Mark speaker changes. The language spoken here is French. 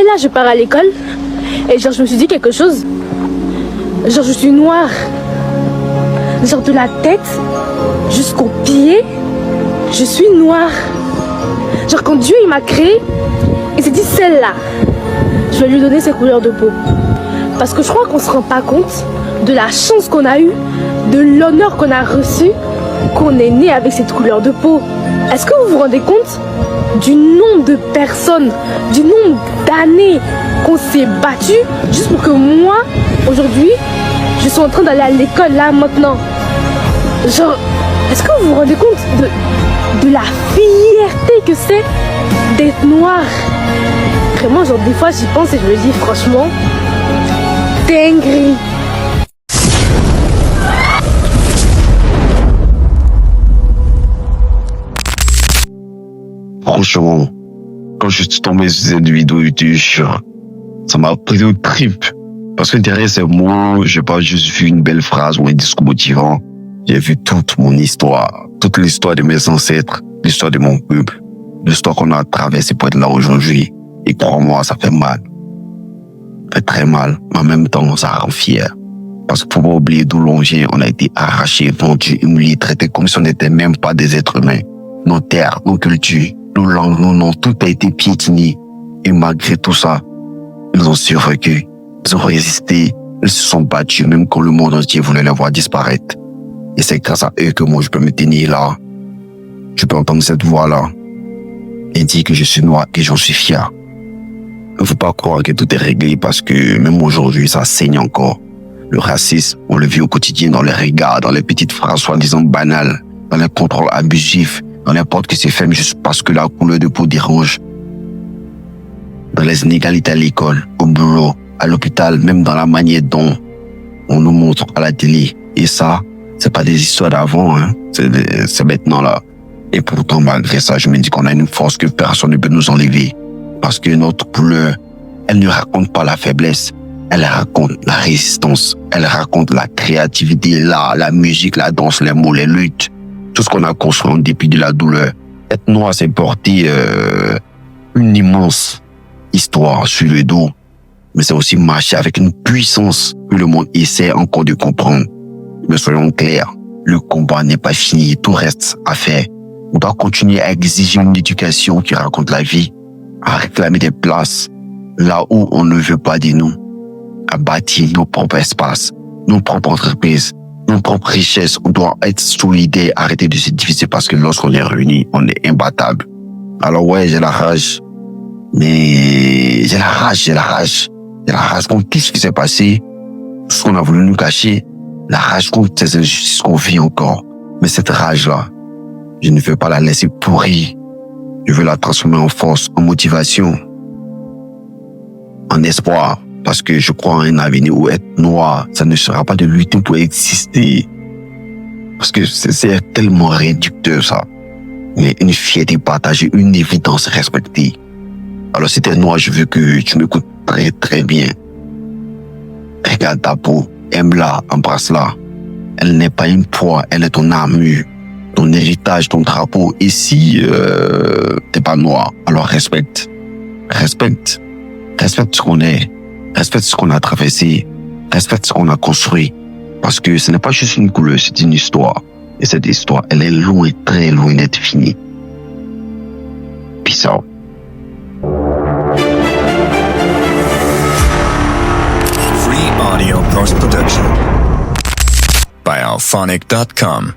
Speaker 1: là, je pars à l'école et genre je me suis dit quelque chose. Genre je suis noire. Genre de la tête jusqu'aux pieds, je suis noire. Genre quand Dieu il m'a créée, il s'est dit celle-là, je vais lui donner ses couleurs de peau. Parce que je crois qu'on se rend pas compte de la chance qu'on a eue, de l'honneur qu'on a reçu, qu'on est né avec cette couleur de peau. Est-ce que vous vous rendez compte du nombre de personnes, du nombre d'années qu'on s'est battu juste pour que moi, aujourd'hui, je suis en train d'aller à l'école là maintenant. Genre, est-ce que vous vous rendez compte de la fierté que c'est d'être noir? Vraiment, genre des fois j'y pense et je me dis franchement, dinguerie.
Speaker 2: Franchement, quand je suis tombé sur cette vidéo YouTube, ça m'a pris au trip. Parce que derrière ces mots, j'ai pas juste vu une belle phrase ou un discours motivant. J'ai vu toute mon histoire, toute l'histoire de mes ancêtres, l'histoire de mon peuple, l'histoire qu'on a traversée pour être là aujourd'hui. Et crois-moi, ça fait mal. Ça fait très mal, mais en même temps, ça rend fier. Parce qu'il faut pas oublier d'où l'on vient. On a été arrachés, vendus, humiliés, traités comme si on n'était même pas des êtres humains. Nos terres, nos cultures, nos langues, nos noms, tout a été piétiné. Et malgré tout ça, ils ont survécu. Ils ont résisté. Ils se sont battus, même quand le monde entier voulait les voir disparaître. Et c'est grâce à eux que moi, je peux me tenir là. Je peux entendre cette voix-là. Et dire que je suis noir et j'en suis fier. Il ne faut pas croire que tout est réglé parce que même aujourd'hui, ça saigne encore. Le racisme, on le vit au quotidien dans les regards, dans les petites phrases soi-disant banales, dans les contrôles abusifs, dans les portes qui se ferment juste parce que la couleur de peau dérange. Dans les inégalités à l'école, au boulot, à l'hôpital, même dans la manière dont on nous montre à la télé. Et ça, c'est pas des histoires d'avant, hein. C'est maintenant là. Et pourtant, malgré ça, je me dis qu'on a une force que personne ne peut nous enlever. Parce que notre couleur, elle ne raconte pas la faiblesse. Elle raconte la résistance. Elle raconte la créativité, l'art, la musique, la danse, les mots, les luttes. Tout ce qu'on a construit en dépit de la douleur. Être noir, c'est porter une immense histoire sur le dos. Mais c'est aussi marcher avec une puissance que le monde essaie encore de comprendre. Mais soyons clairs, le combat n'est pas fini, tout reste à faire. On doit continuer à exiger une éducation qui raconte la vie, à réclamer des places là où on ne veut pas de nous, à bâtir nos propres espaces, nos propres entreprises, nos propres richesses. On doit être solidaires, arrêter de se diviser parce que lorsqu'on est réunis, on est imbattable. Alors ouais, j'ai la rage, mais j'ai la rage contre tout ce qui s'est passé, tout ce qu'on a voulu nous cacher, la rage contre ces injustices qu'on vit encore. Mais cette rage-là, je ne veux pas la laisser pourrir. Je veux la transformer en force, en motivation, en espoir. Parce que je crois en un avenir où être noir, ça ne sera pas de lutter pour exister. Parce que c'est tellement réducteur ça. Mais une fierté partagée, une évidence respectée. Alors si t'es noir, je veux que tu m'écoutes très très bien. Regarde ta peau, aime-la, embrasse-la. Elle n'est pas une proie, elle est ton armure, ton héritage, ton drapeau. Et si t'es pas noir, alors respecte ce qu'on est, respecte ce qu'on a traversé, respecte ce qu'on a construit. Parce que ce n'est pas juste une couleur, c'est une histoire. Et cette histoire, elle est loin, très loin d'être finie. Peace out.
Speaker 3: Free audio post-production by alphonic.com.